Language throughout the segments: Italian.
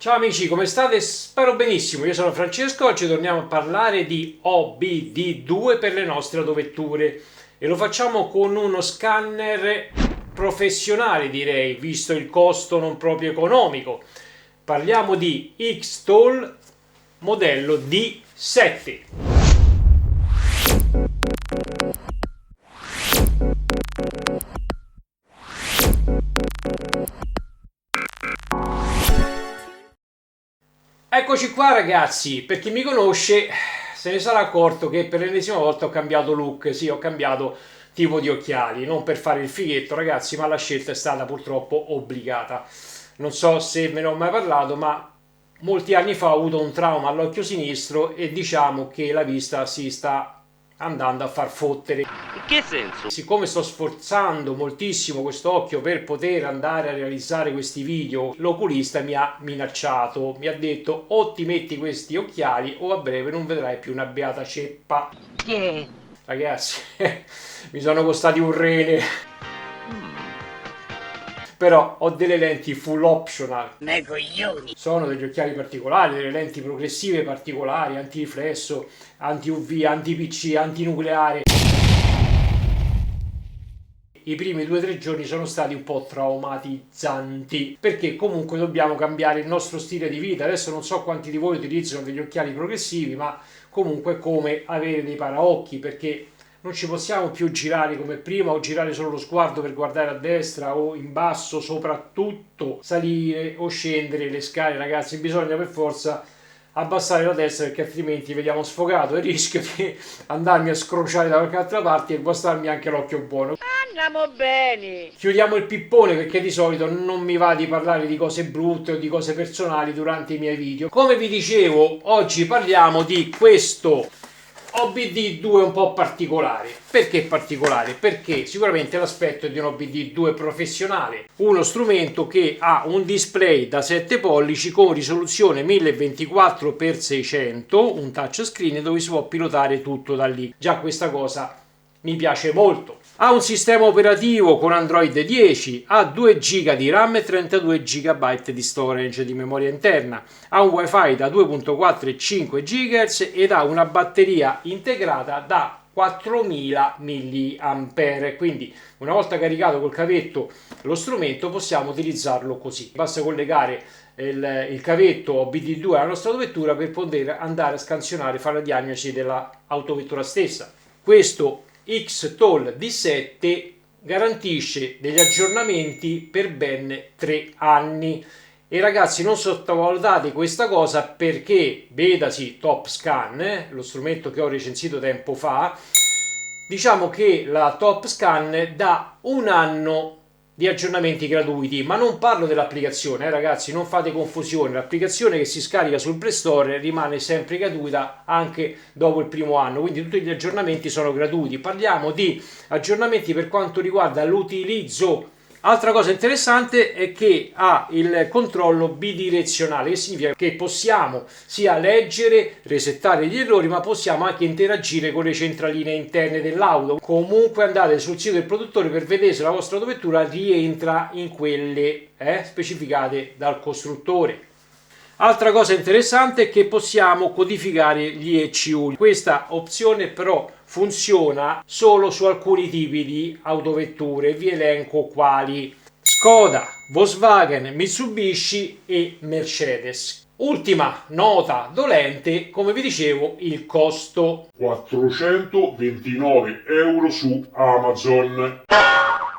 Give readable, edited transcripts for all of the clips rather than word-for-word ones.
Ciao amici, come state? Spero benissimo. Io sono Francesco, oggi torniamo a parlare di OBD2 per le nostre autovetture e lo facciamo con uno scanner professionale, direi, visto il costo non proprio economico. Parliamo di X-Tool modello D7. Eccoci qua ragazzi, per chi mi conosce se ne sarà accorto che per l'ennesima volta ho cambiato look, sì, ho cambiato tipo di occhiali, non per fare il fighetto ragazzi, ma la scelta è stata purtroppo obbligata. Non so se ve ne ho mai parlato, ma molti anni fa ho avuto un trauma all'occhio sinistro e diciamo che la vista si sta andando a far fottere. In che senso? Siccome sto sforzando moltissimo questo occhio per poter andare a realizzare questi video, l'oculista mi ha minacciato, mi ha detto o ti metti questi occhiali o a breve non vedrai più una beata ceppa. Che? Ragazzi, mi sono costati un rene. Però ho delle lenti full optional. Me coglioni! Sono degli occhiali particolari, delle lenti progressive particolari, antiriflesso, anti-UV, anti-PC, antinucleare. I primi 2 o 3 giorni sono stati un po' traumatizzanti perché comunque dobbiamo cambiare il nostro stile di vita. Adesso non so quanti di voi utilizzano degli occhiali progressivi, ma comunque è come avere dei paraocchi, perché non ci possiamo più girare come prima o girare solo lo sguardo per guardare a destra o in basso, soprattutto salire o scendere le scale. Ragazzi, bisogna per forza abbassare la testa perché altrimenti vediamo sfogato e rischio di andarmi a scrociare da qualche altra parte e guastarmi anche l'occhio buono. Andiamo bene! Chiudiamo il pippone perché di solito non mi va di parlare di cose brutte o di cose personali durante i miei video. Come vi dicevo, oggi parliamo di questo OBD2 un po' particolare. Perché particolare? Perché sicuramente l'aspetto è di un OBD2 professionale, uno strumento che ha un display da 7 pollici con risoluzione 1024x600, un touchscreen dove si può pilotare tutto da lì. Già questa cosa mi piace molto. Ha un sistema operativo con Android 10, ha 2 GB di RAM e 32 GB di storage di memoria interna, ha un wifi da 2.4 e 5 GHz ed ha una batteria integrata da 4000 mAh, quindi una volta caricato col cavetto lo strumento possiamo utilizzarlo così. Basta collegare il cavetto OBD2 alla nostra autovettura per poter andare a scansionare e fare la diagnosi dell'autovettura stessa. Questo X-Tool D7 garantisce degli aggiornamenti per ben 3 anni e ragazzi non sottovalutate questa cosa perché vedasi Top Scan, lo strumento che ho recensito tempo fa, diciamo che la Top Scan dà un anno di aggiornamenti gratuiti, ma non parlo dell'applicazione, ragazzi, non fate confusione. L'applicazione che si scarica sul Play Store rimane sempre gratuita anche dopo il primo anno, quindi tutti gli aggiornamenti sono gratuiti. Parliamo di aggiornamenti per quanto riguarda l'utilizzo. Altra cosa interessante è che ha il controllo bidirezionale, che significa che possiamo sia leggere, resettare gli errori, ma possiamo anche interagire con le centraline interne dell'auto. Comunque andate sul sito del produttore per vedere se la vostra autovettura rientra in quelle specificate dal costruttore. Altra cosa interessante è che possiamo codificare gli ECU. Questa opzione però funziona solo su alcuni tipi di autovetture. Vi elenco quali: Skoda, Volkswagen, Mitsubishi e Mercedes. Ultima nota dolente, come vi dicevo, il costo. 429 euro su Amazon.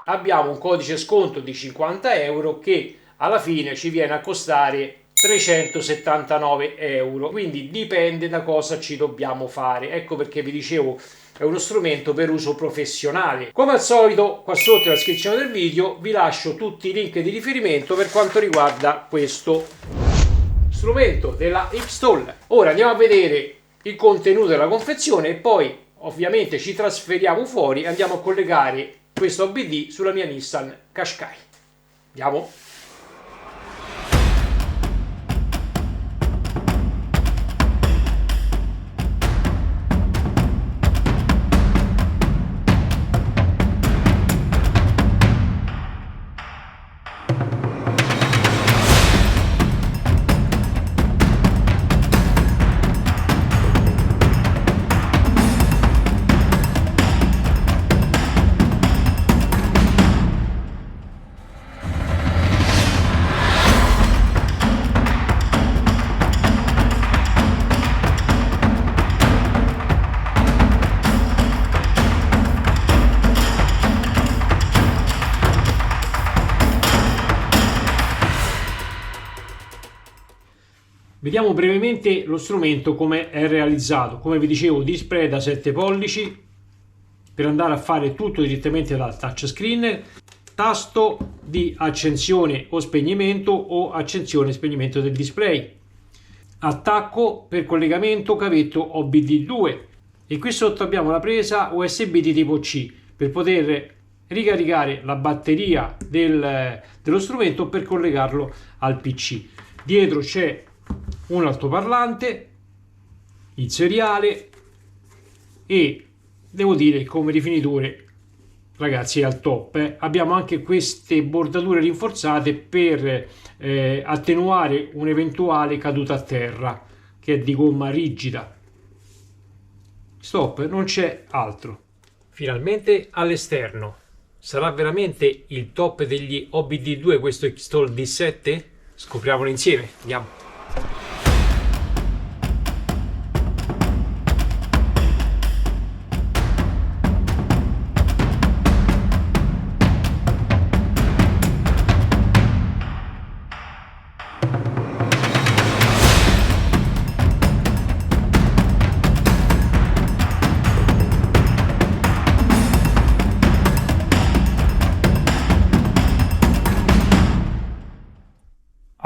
Abbiamo un codice sconto di 50 euro che alla fine ci viene a costare 379 euro, quindi dipende da cosa ci dobbiamo fare. Ecco perché vi dicevo è uno strumento per uso professionale. Come al solito qua sotto nella descrizione del video vi lascio tutti i link di riferimento per quanto riguarda questo strumento della X-Tool. Ora andiamo a vedere il contenuto della confezione e poi ovviamente ci trasferiamo fuori e andiamo a collegare questo OBD sulla mia Nissan Qashqai. Andiamo. Vediamo brevemente lo strumento come è realizzato. Come vi dicevo, display da 7 pollici per andare a fare tutto direttamente dal touchscreen, tasto di accensione o accensione e spegnimento del display, attacco per collegamento cavetto OBD2 e qui sotto abbiamo la presa USB di tipo C per poter ricaricare la batteria dello strumento per collegarlo al PC. Dietro c'è un altoparlante, il seriale e devo dire che come rifinitore, ragazzi, è al top. Abbiamo anche queste bordature rinforzate per attenuare un'eventuale caduta a terra, che è di gomma rigida. Stop, non c'è altro. Finalmente all'esterno. Sarà veramente il top degli OBD2 questo Xtol D7? Scopriamolo insieme, andiamo.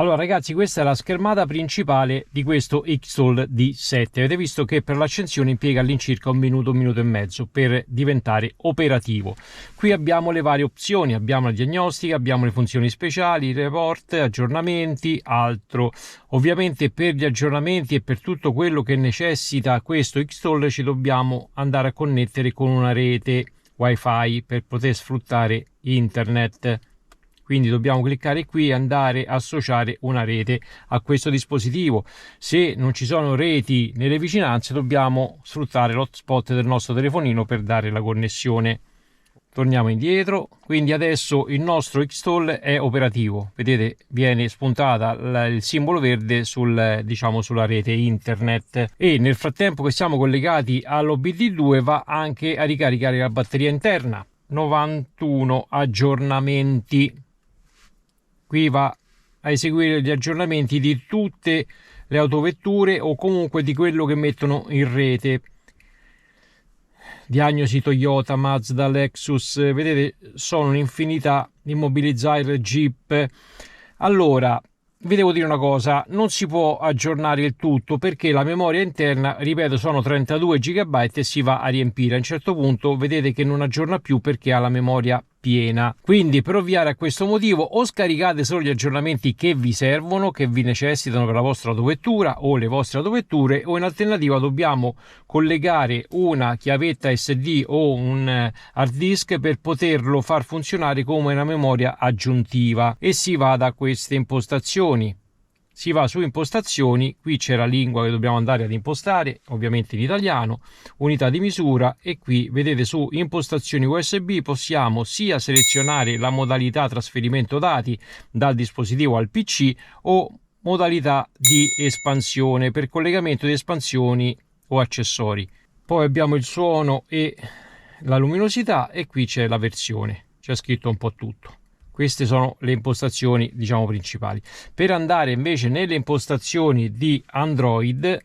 Allora ragazzi, questa è la schermata principale di questo Xtol D7. Avete visto che per l'accensione impiega all'incirca un minuto e mezzo per diventare operativo. Qui abbiamo le varie opzioni, abbiamo la diagnostica, abbiamo le funzioni speciali, report, aggiornamenti, altro. Ovviamente per gli aggiornamenti e per tutto quello che necessita questo Xtol ci dobbiamo andare a connettere con una rete Wi-Fi per poter sfruttare internet. Quindi dobbiamo cliccare qui e andare a associare una rete a questo dispositivo. Se non ci sono reti nelle vicinanze dobbiamo sfruttare l'hotspot del nostro telefonino per dare la connessione. Torniamo indietro, quindi adesso il nostro Xtol è operativo. Vedete, viene spuntata il simbolo verde sulla rete internet e nel frattempo che siamo collegati all'OBD2 va anche a ricaricare la batteria interna. 91 aggiornamenti. Qui va a eseguire gli aggiornamenti di tutte le autovetture o comunque di quello che mettono in rete. Diagnosi Toyota, Mazda, Lexus, vedete sono un'infinità, Immobilizer, Jeep. Allora, vi devo dire una cosa, non si può aggiornare il tutto perché la memoria interna, ripeto, sono 32 GB e si va a riempire. A un certo punto vedete che non aggiorna più perché ha la memoria piena. Quindi per ovviare a questo motivo o scaricate solo gli aggiornamenti che vi servono, che vi necessitano per la vostra autovettura o le vostre autovetture, o in alternativa dobbiamo collegare una chiavetta SD o un hard disk per poterlo far funzionare come una memoria aggiuntiva e si va da queste impostazioni. Si va su impostazioni, qui c'è la lingua che dobbiamo andare ad impostare, ovviamente in italiano, unità di misura e qui vedete su impostazioni USB possiamo sia selezionare la modalità trasferimento dati dal dispositivo al PC o modalità di espansione per collegamento di espansioni o accessori. Poi abbiamo il suono e la luminosità e qui c'è la versione, c'è scritto un po' tutto. Queste sono le impostazioni, diciamo, principali. Per andare invece nelle impostazioni di Android,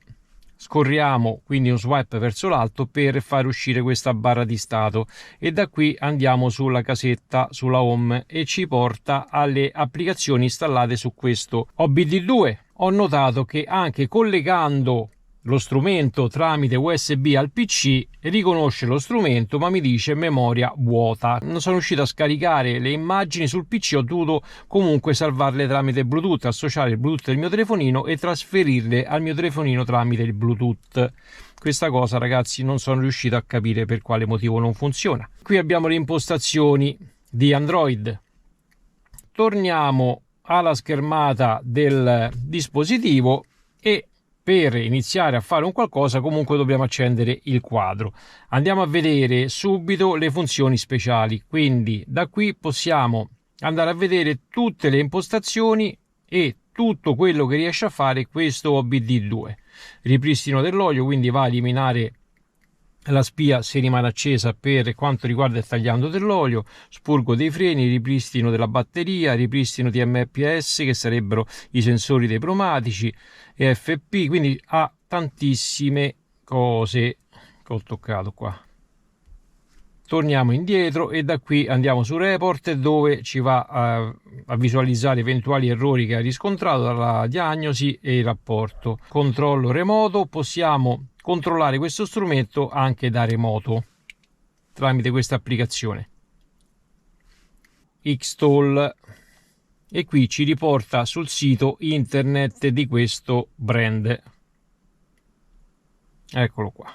scorriamo quindi un swipe verso l'alto per far uscire questa barra di stato e da qui andiamo sulla casetta, sulla home e ci porta alle applicazioni installate su questo OBD2. Ho notato che anche collegando lo strumento tramite USB al PC riconosce lo strumento ma mi dice memoria vuota. Non sono riuscito a scaricare le immagini sul PC, ho dovuto comunque salvarle tramite Bluetooth, associare il Bluetooth del mio telefonino e trasferirle al mio telefonino tramite il Bluetooth. Questa cosa, ragazzi, non sono riuscito a capire per quale motivo non funziona. Qui abbiamo le impostazioni di Android. Torniamo alla schermata del dispositivo e per iniziare a fare un qualcosa comunque dobbiamo accendere il quadro. Andiamo a vedere subito le funzioni speciali, quindi da qui possiamo andare a vedere tutte le impostazioni e tutto quello che riesce a fare questo OBD2. Ripristino dell'olio, quindi va a eliminare la spia se rimane accesa per quanto riguarda il tagliando dell'olio, spurgo dei freni, ripristino della batteria, ripristino di MPS che sarebbero i sensori dei pneumatici, EFP, quindi ha tantissime cose che ho toccato qua. Torniamo indietro e da qui andiamo su report, dove ci va a visualizzare eventuali errori che ha riscontrato dalla diagnosi e il rapporto. Controllo remoto, possiamo controllare questo strumento anche da remoto tramite questa applicazione Xtoll, e qui ci riporta sul sito internet di questo brand. Eccolo qua.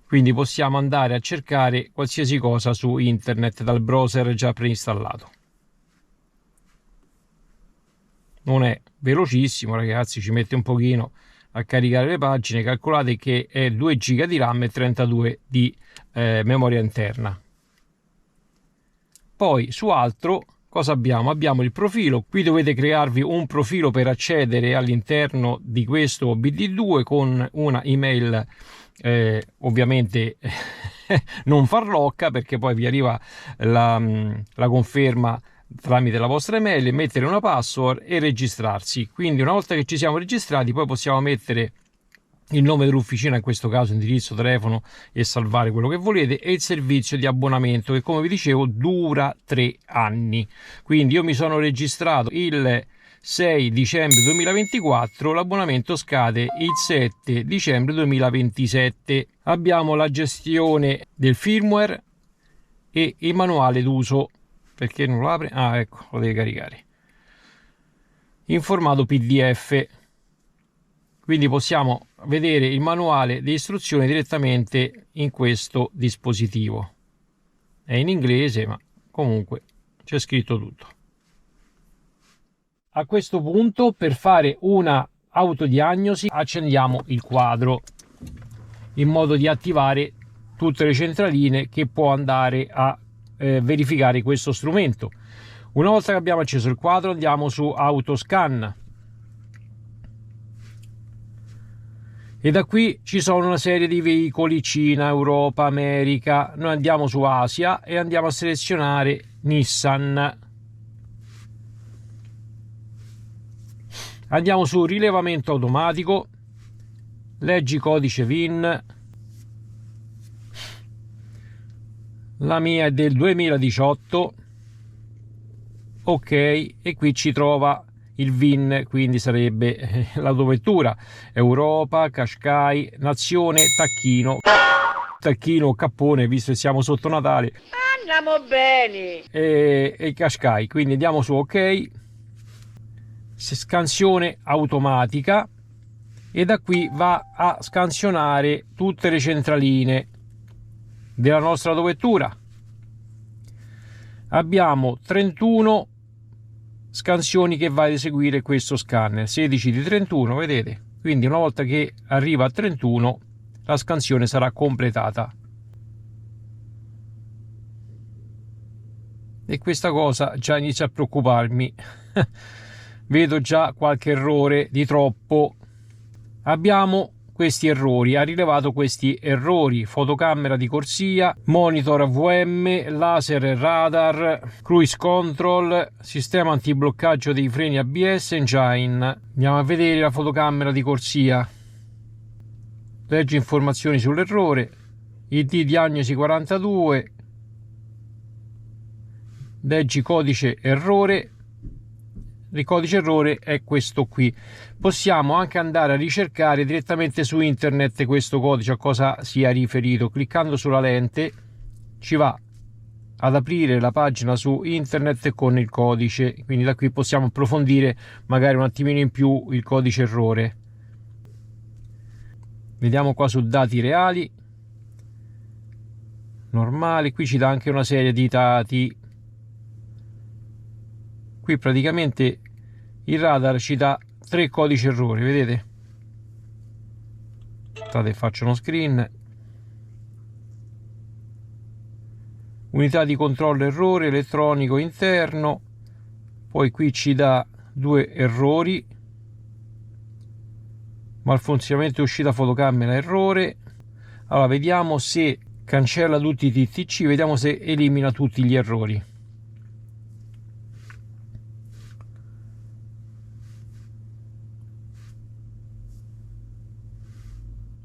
Quindi possiamo andare a cercare qualsiasi cosa su internet dal browser già preinstallato. Non è velocissimo, ragazzi, ci mette un pochino a caricare le pagine. Calcolate che è 2 giga di RAM e 32 di memoria interna. Poi su altro cosa abbiamo? Abbiamo il profilo. Qui dovete crearvi un profilo per accedere all'interno di questo BD2 con una email ovviamente non farlocca, perché poi vi arriva la conferma tramite la vostra email, mettere una password e registrarsi. Quindi una volta che ci siamo registrati poi possiamo mettere il nome dell'officina, in questo caso indirizzo, telefono, e salvare quello che volete, e il servizio di abbonamento che, come vi dicevo, dura 3 anni. Quindi io mi sono registrato il 6 dicembre 2024, l'abbonamento scade il 7 dicembre 2027. Abbiamo la gestione del firmware e il manuale d'uso. Perché non lo apre? Ah, ecco, lo deve caricare in formato PDF. Quindi possiamo vedere il manuale di istruzioni direttamente in questo dispositivo. È in inglese, ma comunque c'è scritto tutto. A questo punto, per fare una autodiagnosi, accendiamo il quadro in modo di attivare tutte le centraline che può andare a verificare questo strumento. Una volta che abbiamo acceso il quadro, andiamo su Autoscan e da qui ci sono una serie di veicoli: Cina, Europa, America. Noi andiamo su Asia e andiamo a selezionare Nissan. Andiamo su rilevamento automatico, leggi codice VIN. La mia è del 2018. Ok, e qui ci trova il VIN, quindi sarebbe l'autovettura: Europa, Qashqai, nazione tacchino, cappone, visto che siamo sotto Natale. Andiamo bene. E Qashqai. Quindi andiamo su ok, scansione automatica, e da qui va a scansionare tutte le centraline della nostra autovettura. Abbiamo 31 scansioni che va ad eseguire questo scanner, 16 di 31, vedete? Quindi una volta che arriva a 31 la scansione sarà completata. E questa cosa già inizia a preoccuparmi. Vedo già qualche errore di troppo. Abbiamo questi errori, ha rilevato questi errori: fotocamera di corsia, monitor AVM, laser radar, cruise control, sistema antibloccaggio dei freni ABS, engine. Andiamo a vedere la fotocamera di corsia. Leggi informazioni sull'errore, ID diagnosi 42, leggi codice errore. Il codice errore è questo qui. Possiamo anche andare a ricercare direttamente su internet questo codice, a cosa sia riferito. Cliccando sulla lente ci va ad aprire la pagina su internet con il codice, quindi da qui possiamo approfondire magari un attimino in più il codice errore. Vediamo qua su dati reali, normale. Qui ci dà anche una serie di dati. Qui praticamente il radar ci dà 3 codici errori, vedete? Aspettate, faccio uno screen. Unità di controllo errore elettronico interno. Poi qui ci dà 2 errori: malfunzionamento e uscita fotocamera errore, Allora, vediamo se cancella tutti i TTC, vediamo se elimina tutti gli errori.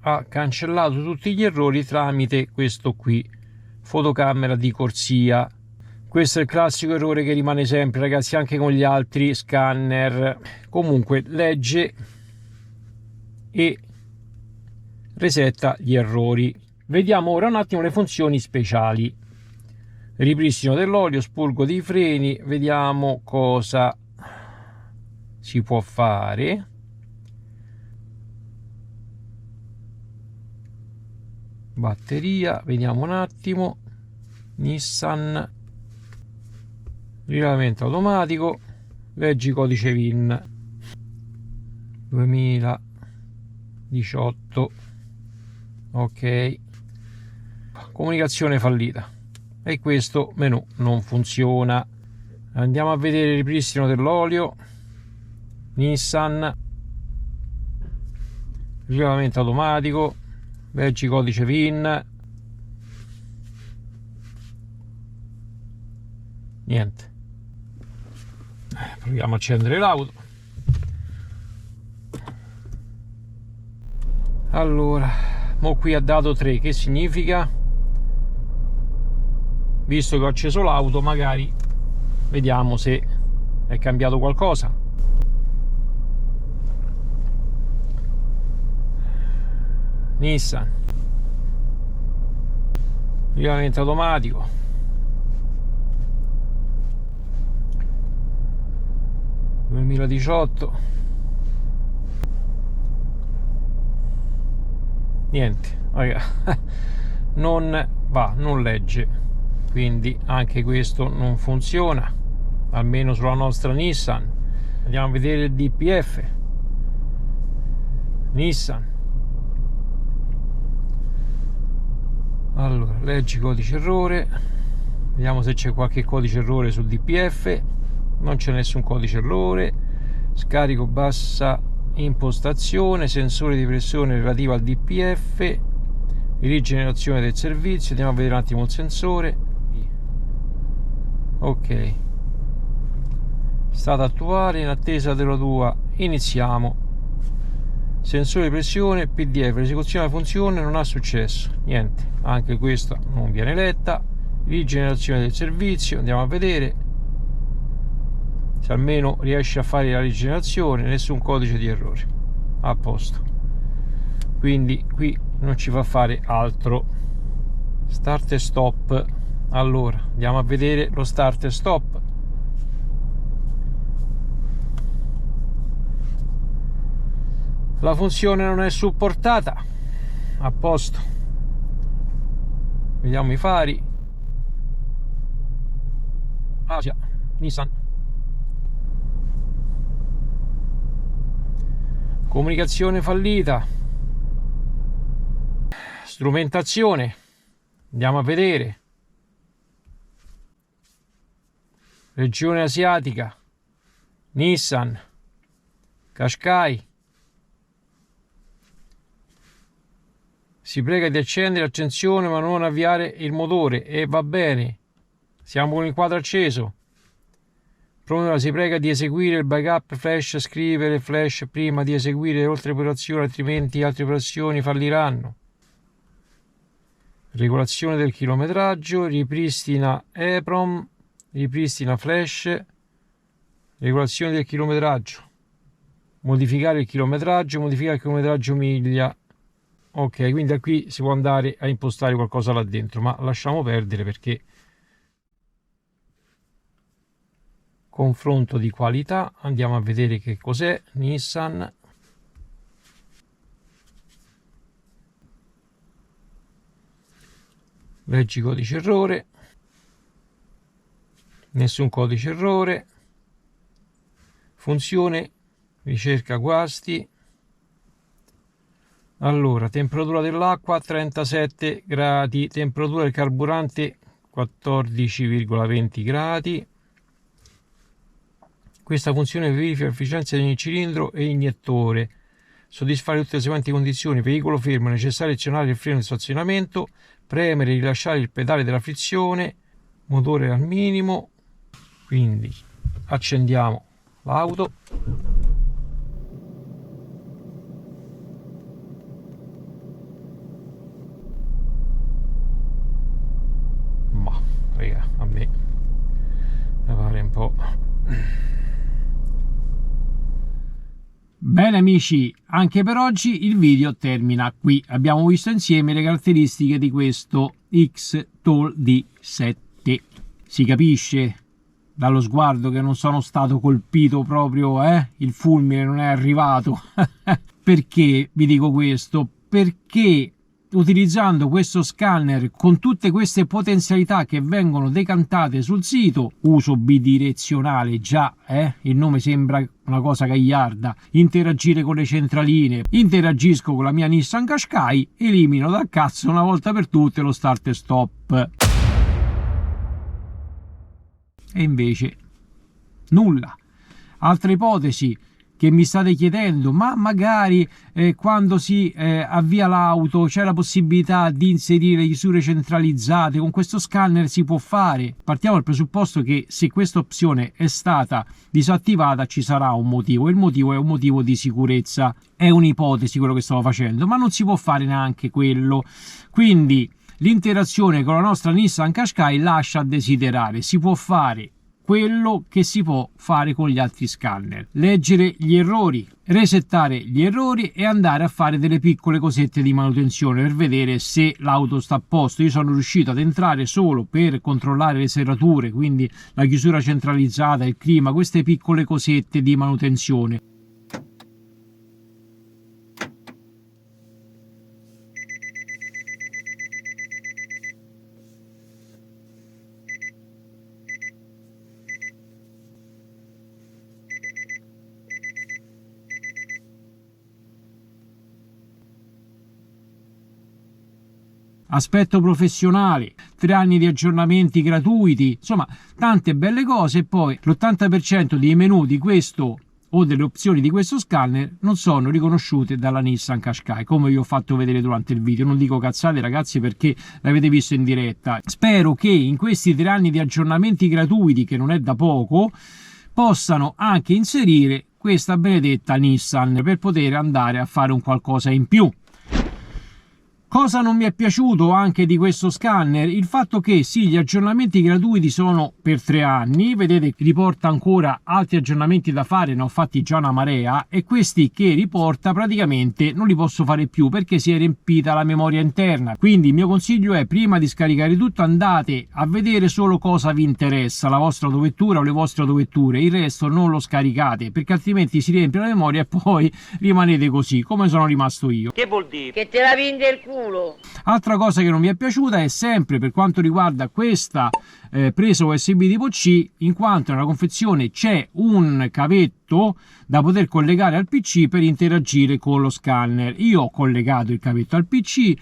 Ha cancellato tutti gli errori tramite questo qui, fotocamera di corsia. Questo è il classico errore che rimane sempre, ragazzi, anche con gli altri scanner. Comunque legge e resetta gli errori. Vediamo ora un attimo le funzioni speciali. Ripristino dell'olio, spurgo dei freni, vediamo cosa si può fare. Batteria, vediamo un attimo. Nissan, rilevamento automatico, leggi codice VIN 2018. Ok, comunicazione fallita e questo menu non funziona. Andiamo a vedere il ripristino dell'olio. Nissan, rilevamento automatico, leggi codice VIN, niente. Proviamo a accendere l'auto. Allora, mo qui ha dato 3, che significa? Visto che ho acceso l'auto, magari vediamo se è cambiato qualcosa. Nissan, rilevamento automatico, (2018). Niente, raga, non va, non legge, quindi anche questo non funziona, almeno sulla nostra Nissan. Andiamo a vedere il DPF. Nissan, allora, leggi codice errore, vediamo se c'è qualche codice errore sul DPF. Non c'è nessun codice errore. Scarico bassa impostazione, sensore di pressione relativa al DPF, rigenerazione del servizio. Andiamo a vedere un attimo il sensore. Ok, stato attuale, in attesa della tua iniziamo. Sensore di pressione, PDF, l'esecuzione della funzione non ha successo, niente, anche questa non viene letta. Rigenerazione del servizio, andiamo a vedere se almeno riesce a fare la rigenerazione. Nessun codice di errore, a posto, quindi qui non ci fa fare altro. Start e stop. Allora andiamo a vedere lo start e stop. La funzione non è supportata, a posto. Vediamo i fari. Asia, Nissan. Comunicazione fallita. Strumentazione, andiamo a vedere. Regione asiatica, Nissan, Qashqai. Si prega di accendere l'accensione ma non avviare il motore, e va bene, siamo con il quadro acceso. Pronto, si prega di eseguire il backup flash, scrivere flash prima di eseguire oltre operazioni, altrimenti altre operazioni falliranno. Regolazione del chilometraggio, ripristina EEPROM, ripristina flash, regolazione del chilometraggio, modificare il chilometraggio miglia. Ok, quindi da qui si può andare a impostare qualcosa là dentro, ma lasciamo perdere perché confronto di qualità. Andiamo a vedere che cos'è Nissan. Leggi codice errore, nessun codice errore. Funzione ricerca guasti. Allora, temperatura dell'acqua 37 gradi, temperatura del carburante 14,20 gradi. Questa funzione verifica l'efficienza di ogni cilindro e iniettore. soddisfare tutte le seguenti condizioni: veicolo fermo, è necessario azionare il freno di stazionamento, premere e rilasciare il pedale della frizione, motore al minimo. Quindi accendiamo l'auto. Ma raga, a me pare un po'. Bene amici, anche per oggi il video termina qui. Abbiamo visto insieme le caratteristiche di questo X-Toll D7. Si capisce dallo sguardo che non sono stato colpito proprio, il fulmine non è arrivato. Perché vi dico questo? Perché utilizzando questo scanner con tutte queste potenzialità che vengono decantate sul sito, uso bidirezionale, già il nome sembra una cosa gagliarda, interagire con le centraline, interagisco con la mia Nissan Qashqai, elimino dal cazzo una volta per tutte lo start e stop. E invece nulla. Altra ipotesi che mi state chiedendo: ma magari quando si avvia l'auto c'è la possibilità di inserire le chiusure centralizzate, con questo scanner si può fare. Partiamo dal presupposto che se questa opzione è stata disattivata ci sarà un motivo, il motivo è un motivo di sicurezza. È un'ipotesi quello che stavo facendo, ma non si può fare neanche quello. Quindi l'interazione con la nostra Nissan Qashqai lascia a desiderare. Si può fare quello che si può fare con gli altri scanner: leggere gli errori, resettare gli errori e andare a fare delle piccole cosette di manutenzione per vedere se l'auto sta a posto. Io sono riuscito ad entrare solo per controllare le serrature, quindi la chiusura centralizzata, il clima, queste piccole cosette di manutenzione. Aspetto professionale, 3 anni di aggiornamenti gratuiti, insomma tante belle cose. E poi l'80% dei menu di questo o delle opzioni di questo scanner non sono riconosciute dalla Nissan Qashqai, come vi ho fatto vedere durante il video. Non dico cazzate ragazzi, perché l'avete visto in diretta. Spero che in questi 3 anni di aggiornamenti gratuiti, che non è da poco, possano anche inserire questa benedetta Nissan per poter andare a fare un qualcosa in più. Cosa non mi è piaciuto anche di questo scanner? Il fatto che sì, gli aggiornamenti gratuiti sono per 3 anni, vedete che riporta ancora altri aggiornamenti da fare, ne ho fatti già una marea, e questi che riporta praticamente non li posso fare più perché si è riempita la memoria interna. Quindi il mio consiglio è: prima di scaricare tutto andate a vedere solo cosa vi interessa, la vostra autovettura o le vostre autovetture, il resto non lo scaricate perché altrimenti si riempie la memoria e poi rimanete così come sono rimasto io. Che vuol dire? Che te la vende il culo. Altra cosa che non mi è piaciuta è sempre per quanto riguarda questa presa USB tipo C, in quanto nella confezione c'è un cavetto da poter collegare al PC per interagire con lo scanner. Io ho collegato il cavetto al PC,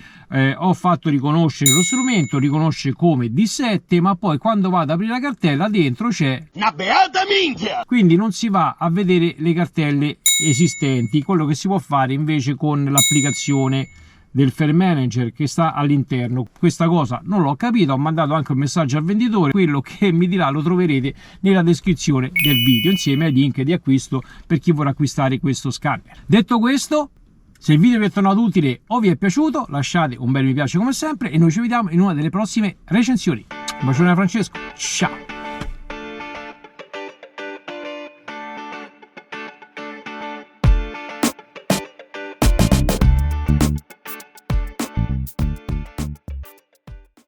ho fatto riconoscere lo strumento, riconosce come D7, ma poi quando vado ad aprire la cartella dentro c'è una beata minchia, quindi non si va a vedere le cartelle esistenti, quello che si può fare invece con l'applicazione del File Manager che sta all'interno. Questa cosa non l'ho capito, ho mandato anche un messaggio al venditore, quello che mi dirà lo troverete nella descrizione del video insieme ai link di acquisto per chi vuole acquistare questo scanner. Detto questo, se il video vi è tornato utile o vi è piaciuto, lasciate un bel mi piace come sempre e noi ci vediamo in una delle prossime recensioni. Un bacione da Francesco, ciao!